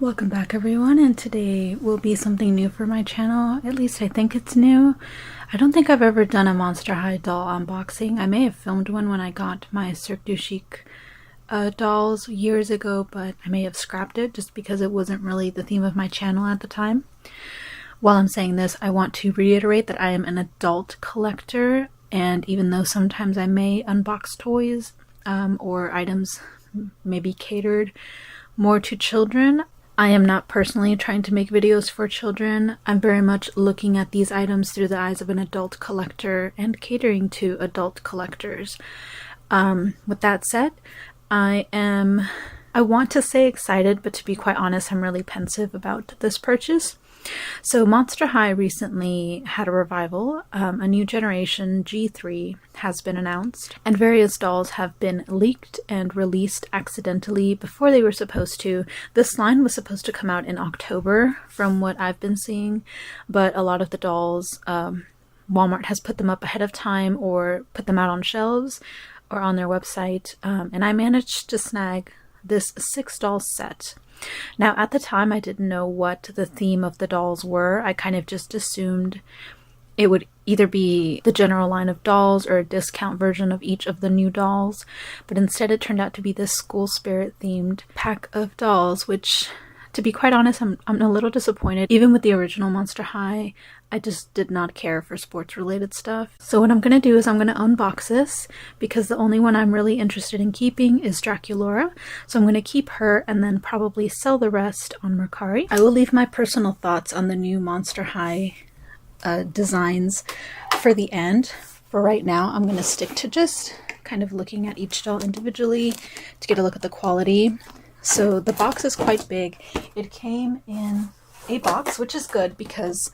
Welcome back everyone, and today will be something new for my channel. At least I think it's new. I don't think I've ever done a Monster High doll unboxing. I may have filmed one when I got my Cirque du Chic dolls years ago, but I may have scrapped it just because it wasn't really the theme of my channel at the time. While I'm saying this, I want to reiterate that I am an adult collector, and even though sometimes I may unbox toys or items maybe catered more to children, I am not personally trying to make videos for children. I'm very much looking at these items through the eyes of an adult collector and catering to adult collectors. With that said, I want to say excited, but to be quite honest, I'm really pensive about this purchase. So Monster High recently had a revival. A new generation G3 has been announced, and various dolls have been leaked and released accidentally before they were supposed to. This line was supposed to come out in October from what I've been seeing, but a lot of the dolls, Walmart has put them up ahead of time or put them out on shelves or on their website, and I managed to snag this 6-doll set. Now, at the time, I didn't know what the theme of the dolls were. I kind of just assumed it would either be the general line of dolls or a discount version of each of the new dolls, but instead it turned out to be this school spirit themed pack of dolls, which, to be quite honest, I'm a little disappointed. Even with the original Monster High, I just did not care for sports related stuff. So what I'm going to do is I'm going to unbox this because the only one I'm really interested in keeping is Dracula. So I'm going to keep her and then probably sell the rest on Mercari. I will leave my personal thoughts on the new Monster High designs for the end. For right now, I'm going to stick to just kind of looking at each doll individually to get a look at the quality. So the box is quite big. It came in a box, which is good because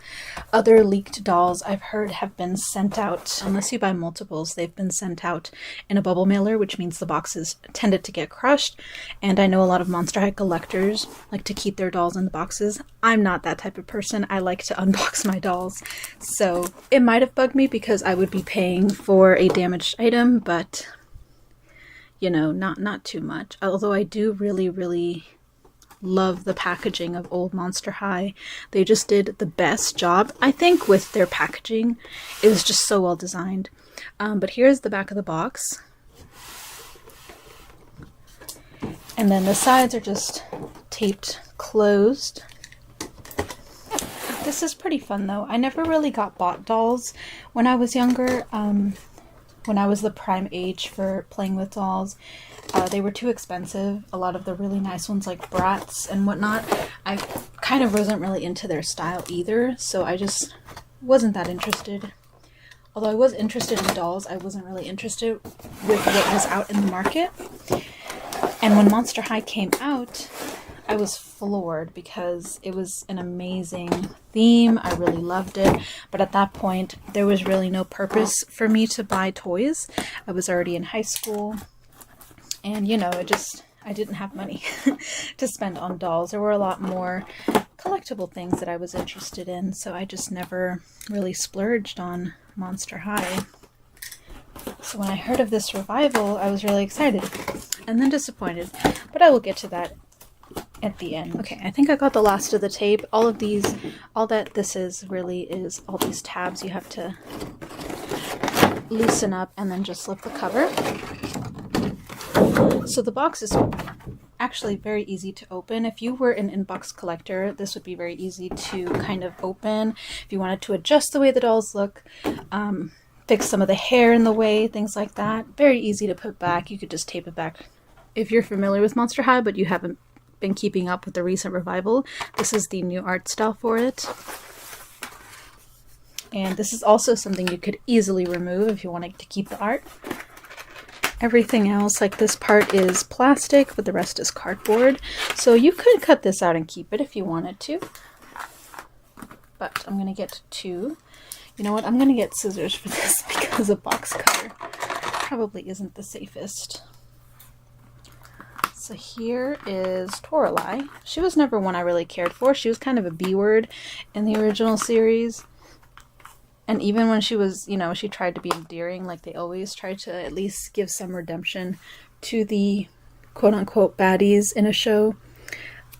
other leaked dolls I've heard have been sent out, unless you buy multiples, they've been sent out in a bubble mailer, which means the boxes tended to get crushed. And I know a lot of Monster High collectors like to keep their dolls in the boxes. I'm not that type of person. I like to unbox my dolls. So it might have bugged me because I would be paying for a damaged item, but you know, not too much. Although I do really love the packaging of old Monster High. They just did the best job, I think, with their packaging. It was just so well designed. But here's the back of the box. And then the sides are just taped closed. This is pretty fun though. I never really got bought dolls when I was younger. When I was the prime age for playing with dolls. They were too expensive. A lot of the really nice ones like Bratz and whatnot, I kind of wasn't really into their style either, so I just wasn't that interested. Although I was interested in dolls, I wasn't really interested with what was out in the market. And when Monster High came out, I was floored because it was an amazing theme. I really loved it. But at that point, there was really no purpose for me to buy toys. I was already in high school. And, you know, I didn't have money to spend on dolls. There were a lot more collectible things that I was interested in. So I just never really splurged on Monster High. So when I heard of this revival, I was really excited. And then disappointed. But I will get to that at the end. Okay, I think I got the last of the tape. All that this is really is all these tabs you have to loosen up and then just slip the cover. So the box is actually very easy to open. If you were an in-box collector, this would be very easy to kind of open. If you wanted to adjust the way the dolls look, fix some of the hair in the way, things like that. Very easy to put back. You could just tape it back. If you're familiar with Monster High, but you haven't been keeping up with the recent revival, this is the new art style for it. And this is also something you could easily remove if you wanted to keep the art. Everything else, like this part, is plastic, but the rest is cardboard. So you could cut this out and keep it if you wanted to. But I'm going to get two. You know what? I'm going to get scissors for this because a box cutter probably isn't the safest. So here is Toralei. She was never one I really cared for. She was kind of a B-word in the original series. And even when she was, you know, she tried to be endearing, like they always try to at least give some redemption to the quote-unquote baddies in a show.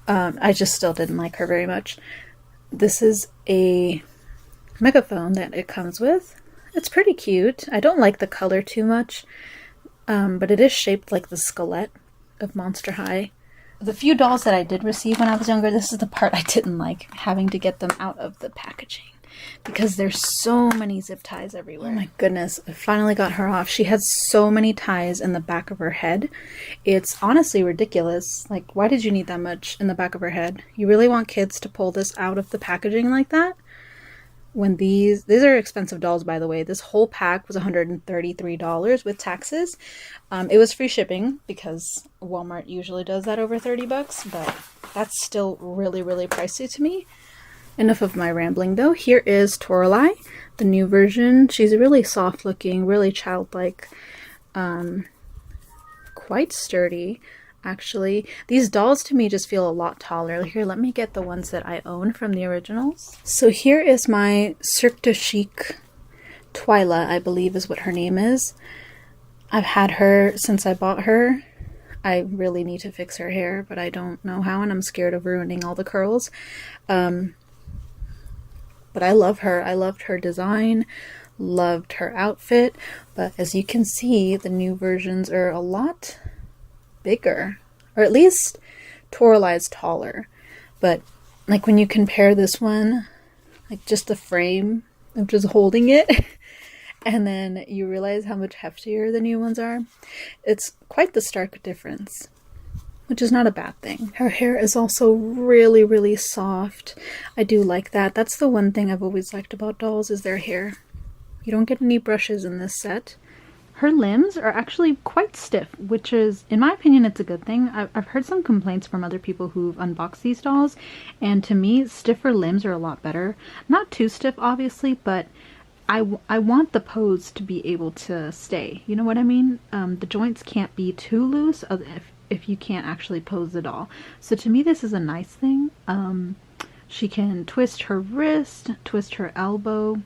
I just still didn't like her very much. This is a megaphone that it comes with. It's pretty cute. I don't like the color too much, but it is shaped like the skeleton of Monster High. The few dolls that I did receive when I was younger, this is the part I didn't like, having to get them out of the packaging. Because there's so many zip ties everywhere. Oh my goodness, I finally got her off. She has so many ties in the back of her head. It's honestly ridiculous. Like, why did you need that much in the back of her head? You really want kids to pull this out of the packaging like that? When these are expensive dolls, by the way. This whole pack was $133 with taxes. It was free shipping because Walmart usually does that over 30 bucks, but that's still really, really pricey to me. Enough of my rambling though. Here is Toralei, the new version. She's really soft looking, really childlike, quite sturdy. Actually, these dolls to me just feel a lot taller. Here, let me get the ones that I own from the originals. So here is my Cirque du Chic Twyla, I believe is what her name is. I've had her since I bought her. I really need to fix her hair, but I don't know how, and I'm scared of ruining all the curls. But I love her. I loved her design, loved her outfit, but as you can see, the new versions are a lot bigger, or at least Toralei's taller. But like when you compare this one, like just the frame of just holding it, and then you realize how much heftier the new ones are, it's quite the stark difference, which is not a bad thing. Her hair is also really, really soft. I do like that. That's the one thing I've always liked about dolls, is their hair. You don't get any brushes in this set. Her limbs are actually quite stiff, which is, in my opinion, it's a good thing. I've heard some complaints from other people who've unboxed these dolls, and to me, stiffer limbs are a lot better. Not too stiff, obviously, but I want the pose to be able to stay. You know what I mean? The joints can't be too loose if you can't actually pose the doll. So to me, this is a nice thing. She can twist her wrist, twist her elbow.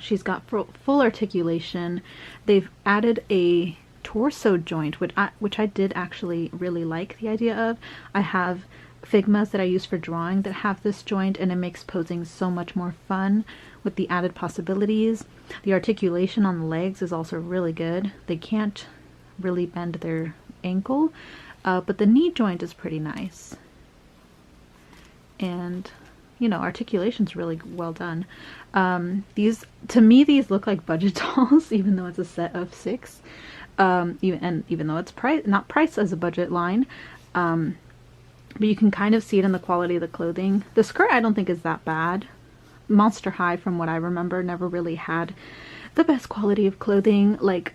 She's got full articulation. They've added a torso joint, which I did actually really like the idea of. I have Figmas that I use for drawing that have this joint, and it makes posing so much more fun with the added possibilities. The articulation on the legs is also really good. They can't really bend their ankle, but the knee joint is pretty nice. And you know, articulation's really well done. To me, these look like budget dolls, even though it's a set of 6. Even though it's not priced as a budget line. But you can kind of see it in the quality of the clothing. The skirt I don't think is that bad. Monster High, from what I remember, never really had the best quality of clothing. Like,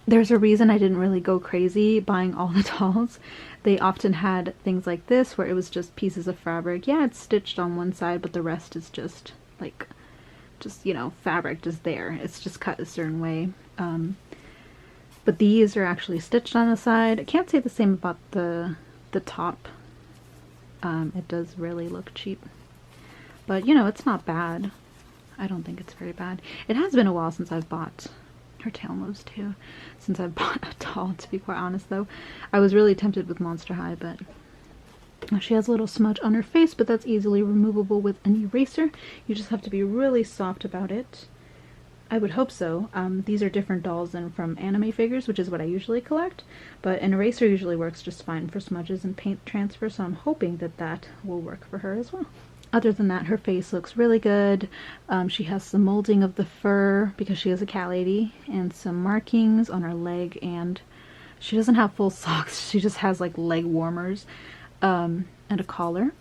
there's a reason I didn't really go crazy buying all the dolls. They often had things like this where it was just pieces of fabric. Yeah, it's stitched on one side, but the rest is just like, you know, fabric just there. It's just cut a certain way. But these are actually stitched on the side. I can't say the same about the top. It does really look cheap. But, you know, it's not bad. I don't think it's very bad. It has been a while since I've bought... Her tail moves too, since I've bought a doll, to be quite honest though. I was really tempted with Monster High, but she has a little smudge on her face, but that's easily removable with an eraser. You just have to be really soft about it. I would hope so. These are different dolls than from anime figures, which is what I usually collect, but an eraser usually works just fine for smudges and paint transfer, so I'm hoping that that will work for her as well. Other than that, her face looks really good. She has some molding of the fur because she is a cat lady, and some markings on her leg, and she doesn't have full socks. She just has like leg warmers and a collar.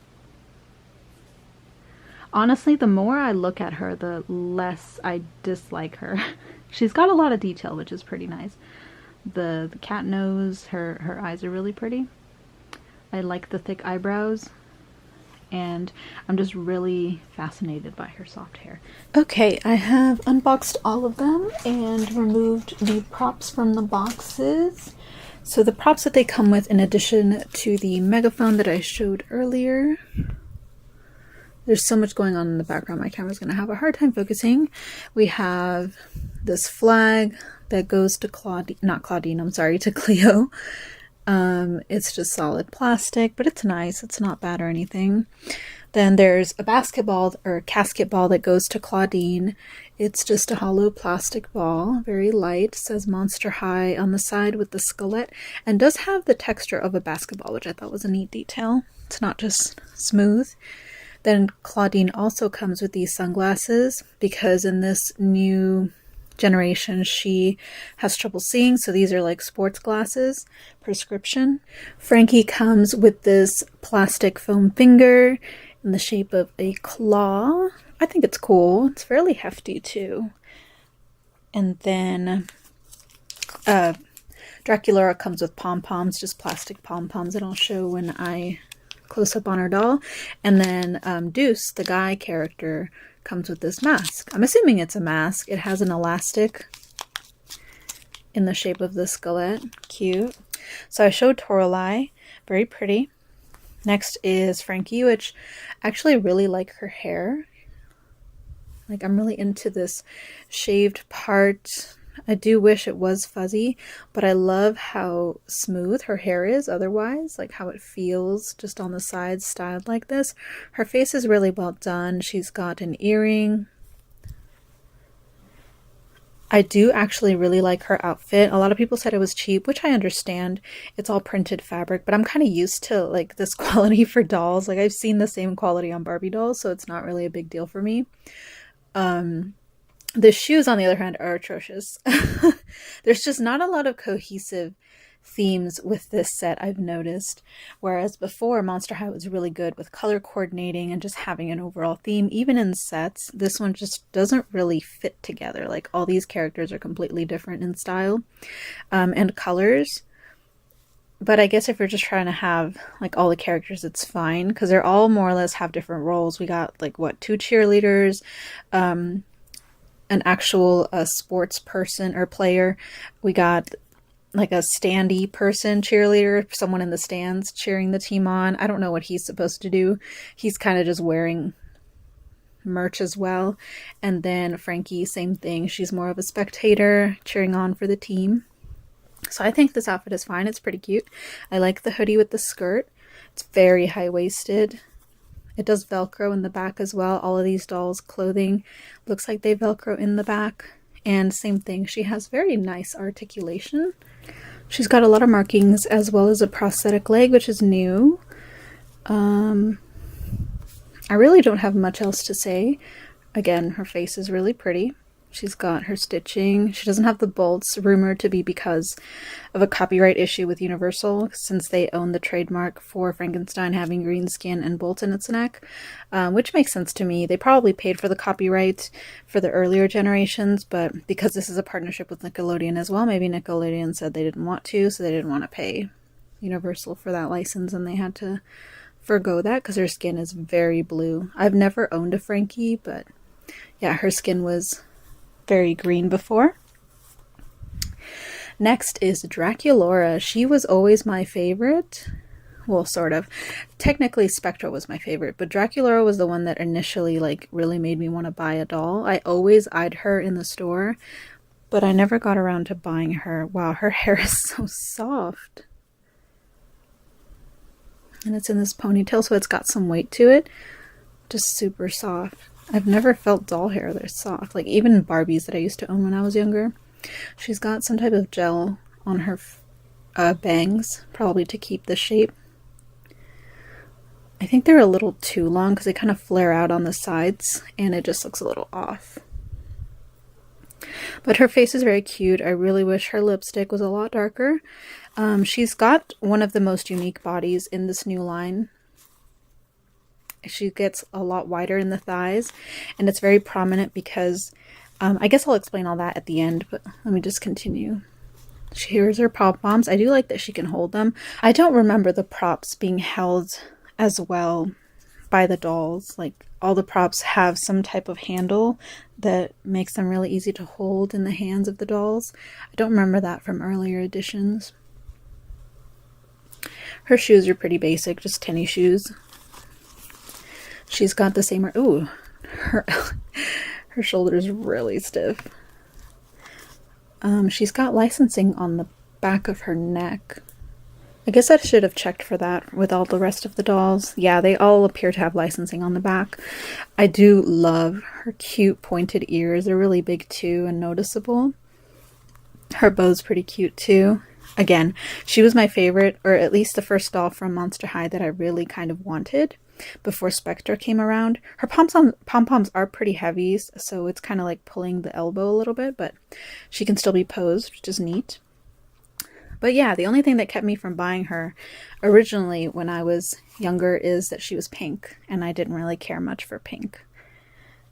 Honestly, the more I look at her, the less I dislike her. She's got a lot of detail, which is pretty nice. The cat nose, her eyes are really pretty. I like the thick eyebrows. And I'm just really fascinated by her soft hair. Okay, I have unboxed all of them and removed the props from the boxes. So the props that they come with, in addition to the megaphone that I showed earlier, there's so much going on in the background, my camera's going to have a hard time focusing. We have this flag that goes to Clawdeen, not Clawdeen, I'm sorry, to Cleo. It's just solid plastic, but it's nice. It's not bad or anything. Then there's a basketball or a casket ball that goes to Clawdeen. It's just a hollow plastic ball, very light. It says Monster High on the side with the skelet, and does have the texture of a basketball, which I thought was a neat detail. It's not just smooth. Then Clawdeen also comes with these sunglasses because in this new generation she has trouble seeing, so these are like sports glasses, prescription. Frankie comes with this plastic foam finger in the shape of a claw. I think it's cool. It's fairly hefty too. And then Dracula comes with pom-poms, just plastic pom-poms that I'll show when I close up on her doll. And then Deuce, the guy character, comes with this mask. I'm assuming it's a mask. It has an elastic in the shape of the skeleton. Cute. So I showed Toralei. Very pretty. Next is Frankie, which I actually really like her hair. Like, I'm really into this shaved part. I do wish it was fuzzy, but I love how smooth her hair is otherwise, like how it feels just on the sides styled like this. Her face is really well done. She's got an earring. I do actually really like her outfit. A lot of people said it was cheap, which I understand. It's all printed fabric, but I'm kind of used to like this quality for dolls. Like, I've seen the same quality on Barbie dolls, so it's not really a big deal for me. The shoes, on the other hand, are atrocious. There's just not a lot of cohesive themes with this set, I've noticed. Whereas before, Monster High was really good with color coordinating and just having an overall theme. Even in sets, this one just doesn't really fit together. Like, all these characters are completely different in style and colors. But I guess if you're just trying to have like all the characters, it's fine, because they're all more or less have different roles. We got like, what, 2 cheerleaders, an actual sports person or player. We got like a standee person, cheerleader, someone in the stands cheering the team on. I don't know what he's supposed to do. He's kind of just wearing merch as well. And then Frankie, same thing. She's more of a spectator cheering on for the team. So I think this outfit is fine. It's pretty cute. I like the hoodie with the skirt. It's very high-waisted. It does Velcro in the back as well. All of these dolls' clothing looks like they Velcro in the back. And same thing, she has very nice articulation. She's got a lot of markings as well as a prosthetic leg, which is new. I really don't have much else to say. Again, her face is really pretty. She's got her stitching. She doesn't have the bolts, rumored to be because of a copyright issue with Universal, since they own the trademark for Frankenstein having green skin and bolts in its neck, which makes sense to me. They probably paid for the copyright for the earlier generations, but because this is a partnership with Nickelodeon as well, maybe Nickelodeon said they didn't want to, so they didn't want to pay Universal for that license, and they had to forgo that because her skin is very blue. I've never owned a Frankie, but yeah, her skin was very green before. Next is Dracula. She was always my favorite. Well, sort of. Technically, Spectra was my favorite, but Dracula was the one that initially like really made me want to buy a doll. I always eyed her in the store, but I never got around to buying her. Wow, her hair is so soft. And it's in this ponytail, so it's got some weight to it. Just super soft. I've never felt doll hair that's soft. Like, even Barbies that I used to own when I was younger. She's got some type of gel on her bangs, probably to keep the shape. I think they're a little too long because they kind of flare out on the sides, and it just looks a little off. But her face is very cute. I really wish her lipstick was a lot darker. She's got one of the most unique bodies in this new line. She gets a lot wider in the thighs, and it's very prominent because, I guess I'll explain all that at the end, but let me just continue. Here's her pom-poms. I do like that she can hold them. I don't remember the props being held as well by the dolls. Like, all the props have some type of handle that makes them really easy to hold in the hands of the dolls. I don't remember that from earlier editions. Her shoes are pretty basic, just tennis shoes. She's got the same, ooh, her shoulder's really stiff. She's got licensing on the back of her neck. I guess I should have checked for that with all the rest of the dolls. Yeah, they all appear to have licensing on the back. I do love her cute pointed ears. They're really big too and noticeable. Her bow's pretty cute too. Again, she was my favorite, or at least the first doll from Monster High that I really kind of wanted before Spectre came around. Her pom-poms are pretty heavy, so it's kind of like pulling the elbow a little bit, but she can still be posed, which is neat. But yeah, the only thing that kept me from buying her originally when I was younger is that she was pink, and I didn't really care much for pink.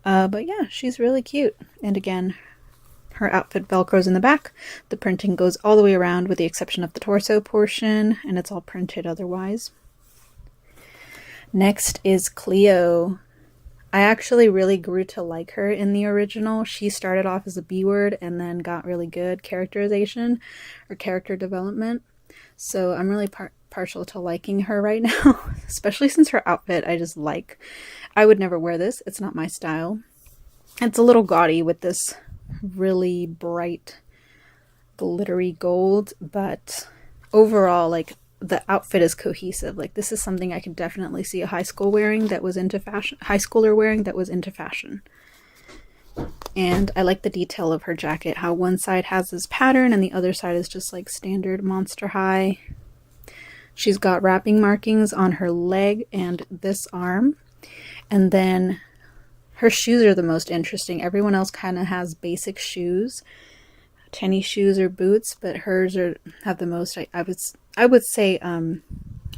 But yeah, she's really cute. And again, her outfit velcros in the back. The printing goes all the way around with the exception of the torso portion, and it's all printed otherwise. Next is Cleo. I actually really grew to like her in the original. She started off as a B word and then got really good characterization or character development. So I'm really partial to liking her right now, especially since her outfit I just like. I would never wear this. It's not my style. It's a little gaudy with this really bright glittery gold, but overall, like, the outfit is cohesive. Like, this is something I could definitely see a high schooler wearing that was into fashion. And I like the detail of her jacket, how one side has this pattern and the other side is just like standard Monster High. She's got wrapping markings on her leg and this arm. And then her shoes are the most interesting. Everyone else kind of has basic shoes, tennis shoes or boots, but hers have the most, I would say,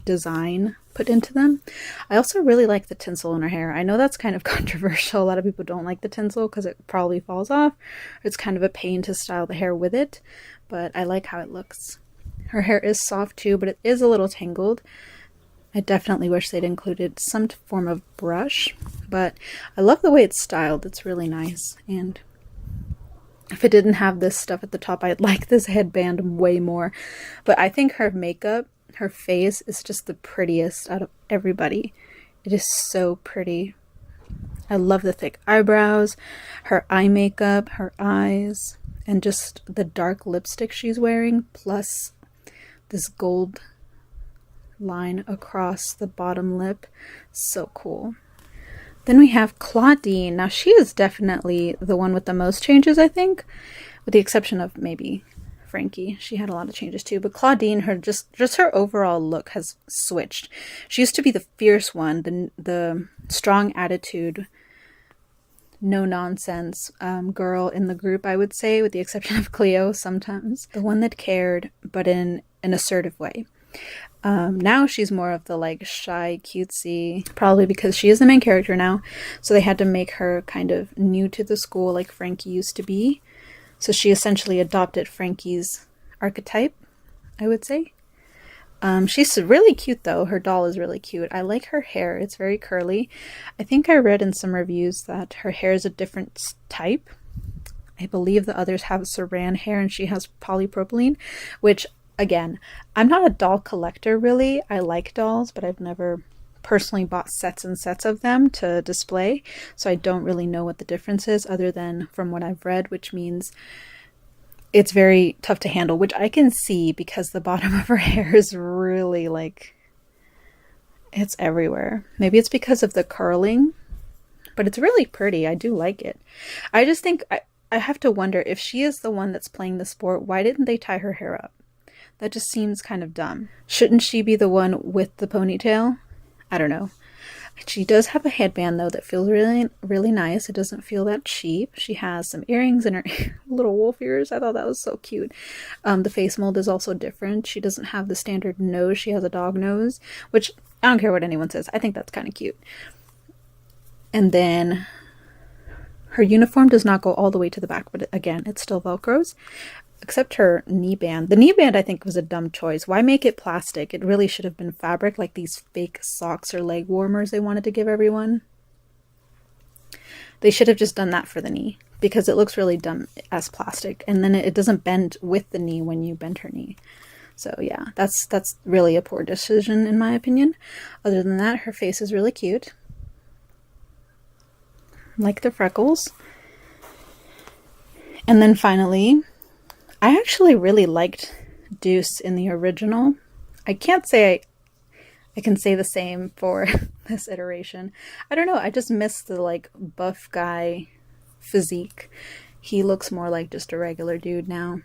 design put into them. I also really like the tinsel in her hair. I know that's kind of controversial. A lot of people don't like the tinsel because it probably falls off. It's kind of a pain to style the hair with it, but I like how it looks. Her hair is soft too, but it is a little tangled. I definitely wish they'd included some form of brush, but I love the way it's styled. It's really nice. And if it didn't have this stuff at the top, I'd like this headband way more. But I think her makeup, her face is just the prettiest out of everybody. It is so pretty. I love the thick eyebrows, her eye makeup, her eyes, and just the dark lipstick she's wearing, plus this gold line across the bottom lip. So cool. Then we have Clawdeen. Now she is definitely the one with the most changes, I think, with the exception of maybe Frankie. She had a lot of changes too, but Clawdeen, her just her overall look has switched. She used to be the fierce one, the strong attitude, no nonsense girl in the group, I would say, with the exception of Cleo sometimes. The one that cared, but in an assertive way. Now she's more of the like shy, cutesy, probably because she is the main character now, so they had to make her kind of new to the school like Frankie used to be. So she essentially adopted Frankie's archetype, I would say. She's really cute though. Her doll is really cute. I like her hair. It's very curly. I think I read in some reviews that her hair is a different type. I believe the others have saran hair and she has polypropylene, which, again, I'm not a doll collector really. I like dolls, but I've never personally bought sets and sets of them to display, so I don't really know what the difference is other than from what I've read, which means it's very tough to handle, which I can see because the bottom of her hair is really like, it's everywhere. Maybe it's because of the curling, but it's really pretty. I do like it. I just think I have to wonder, if she is the one that's playing the sport, why didn't they tie her hair up? That just seems kind of dumb. Shouldn't she be the one with the ponytail? I don't know. She does have a headband though that feels really, really nice. It doesn't feel that cheap. She has some earrings in her little wolf ears. I thought that was so cute. The face mold is also different. She doesn't have the standard nose. She has a dog nose, which I don't care what anyone says. I think that's kind of cute. And then her uniform does not go all the way to the back, but again, it's still Velcros. Except her knee band. The knee band, I think, was a dumb choice. Why make it plastic? It really should have been fabric, like these fake socks or leg warmers they wanted to give everyone. They should have just done that for the knee, because it looks really dumb as plastic. And then it doesn't bend with the knee when you bend her knee. So yeah, that's really a poor decision in my opinion. Other than that, her face is really cute. Like the freckles. And then finally, I actually really liked Deuce in the original. I can't say I can say the same for this iteration. I don't know, I just miss the like buff guy physique. He looks more like just a regular dude now.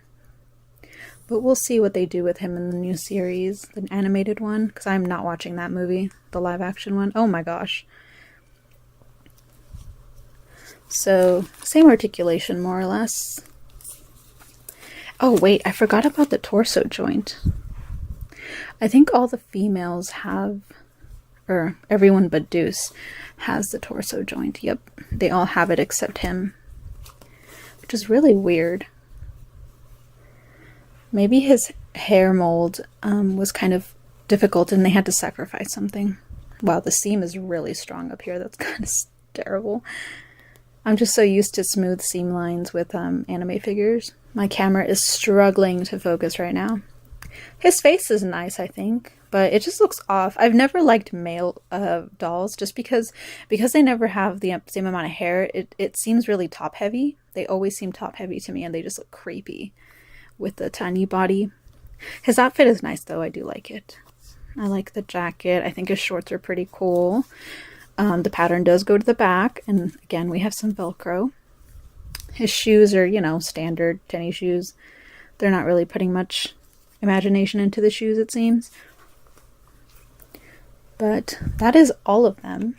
But we'll see what they do with him in the new series, the animated one, because I'm not watching that movie, the live action one. Oh my gosh. So, same articulation more or less. Oh wait, I forgot about the torso joint. I think all the females have, or everyone but Deuce has the torso joint. Yep, they all have it except him, which is really weird. Maybe his hair mold was kind of difficult and they had to sacrifice something. Wow, the seam is really strong up here. That's kind of terrible. I'm just so used to smooth seam lines with anime figures. My camera is struggling to focus right now. His face is nice, I think, but it just looks off. I've never liked male dolls just because they never have the same amount of hair. It seems really top heavy. They always seem top heavy to me and they just look creepy with the tiny body. His outfit is nice though, I do like it. I like the jacket. I think his shorts are pretty cool. The pattern does go to the back, and again we have some Velcro. His shoes are, you know, standard tennis shoes. They're not really putting much imagination into the shoes, it seems. But that is all of them.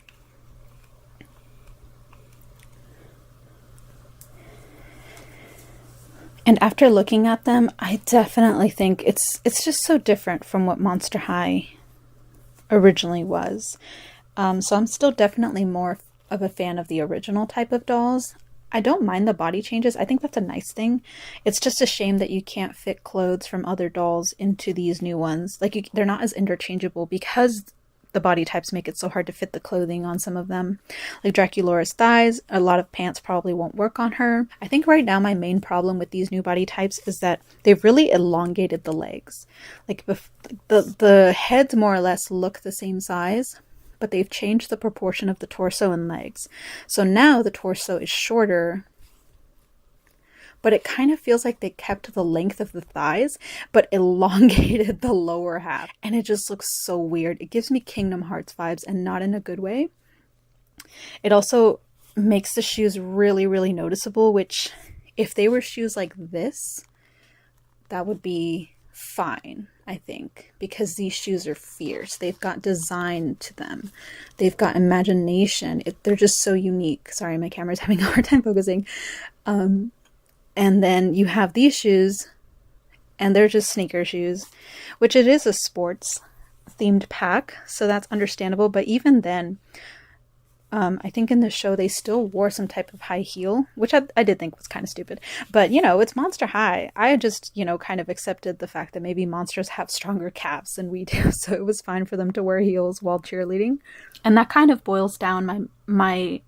And after looking at them, I definitely think it's just so different from what Monster High originally was. So I'm still definitely more of a fan of the original type of dolls. I don't mind the body changes. I think that's a nice thing. It's just a shame that you can't fit clothes from other dolls into these new ones. Like, they're not as interchangeable because the body types make it so hard to fit the clothing on some of them. Like Dracula's thighs, a lot of pants probably won't work on her. I think right now my main problem with these new body types is that they've really elongated the legs. Like the heads more or less look the same size, but they've changed the proportion of the torso and legs. So now the torso is shorter, but it kind of feels like they kept the length of the thighs, but elongated the lower half. And it just looks so weird. It gives me Kingdom Hearts vibes, and not in a good way. It also makes the shoes really, really noticeable, which if they were shoes like this, that would be fine, I think, because these shoes are fierce. They've got design to them. They've got imagination. They're just so unique. Sorry, my camera's having a hard time focusing. And then you have these shoes, and they're just sneaker shoes, which it is a sports themed pack, so that's understandable. But even then, I think in the show they still wore some type of high heel, which I did think was kind of stupid. But, you know, it's Monster High. I just, you know, kind of accepted the fact that maybe monsters have stronger calves than we do, so it was fine for them to wear heels while cheerleading. And that kind of boils down my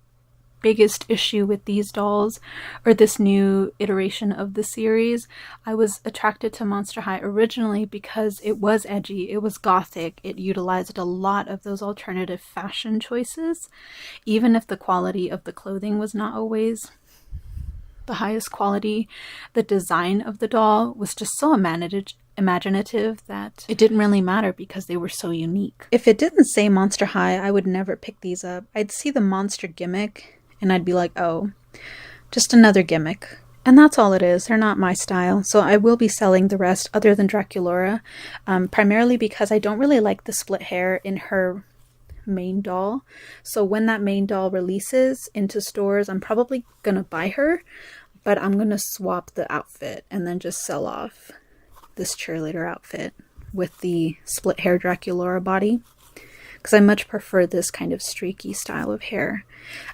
biggest issue with these dolls, or this new iteration of the series. I was attracted to Monster High originally because it was edgy, it was gothic, it utilized a lot of those alternative fashion choices, even if the quality of the clothing was not always the highest quality. The design of the doll was just so imaginative that it didn't really matter because they were so unique. If it didn't say Monster High, I would never pick these up. I'd see the monster gimmick and I'd be like, oh, just another gimmick. And that's all it is. They're not my style. So I will be selling the rest other than Dracula, primarily because I don't really like the split hair in her main doll. So when that main doll releases into stores, I'm probably going to buy her, but I'm going to swap the outfit and then just sell off this cheerleader outfit with the split hair Dracula body, because I much prefer this kind of streaky style of hair.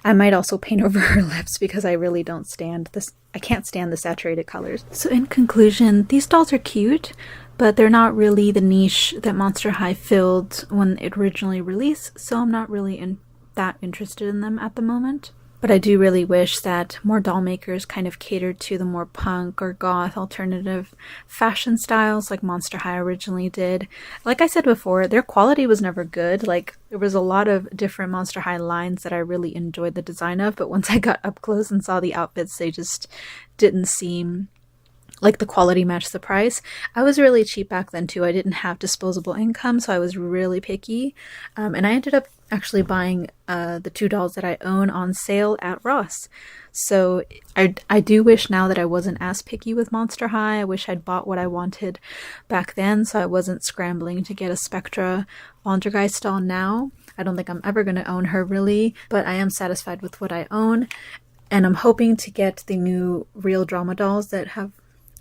I might also paint over her lips because I really don't stand this. I can't stand the saturated colors. So in conclusion, these dolls are cute, but they're not really the niche that Monster High filled when it originally released, so I'm not really that interested in them at the moment. But I do really wish that more doll makers kind of catered to the more punk or goth alternative fashion styles like Monster High originally did. Like I said before, their quality was never good. Like, there was a lot of different Monster High lines that I really enjoyed the design of, but once I got up close and saw the outfits, they just didn't seem like the quality matched the price. I was really cheap back then too. I didn't have disposable income, so I was really picky. And I ended up actually buying the two dolls that I own on sale at Ross. So I do wish now that I wasn't as picky with Monster High. I wish I'd bought what I wanted back then, so I wasn't scrambling to get a Spectra Poltergeist doll now. I don't think I'm ever going to own her really, but I am satisfied with what I own. And I'm hoping to get the new Real Drama dolls that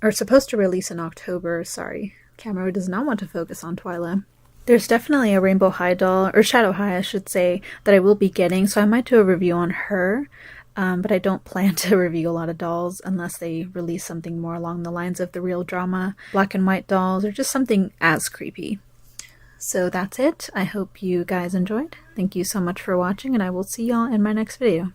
are supposed to release in October. Sorry, camera does not want to focus on Twyla. There's definitely a Rainbow High doll, or Shadow High I should say, that I will be getting, so I might do a review on her. But I don't plan to review a lot of dolls unless they release something more along the lines of the Real Drama black and white dolls, or just something as creepy. So that's it. I hope you guys enjoyed. Thank you so much for watching, and I will see y'all in my next video.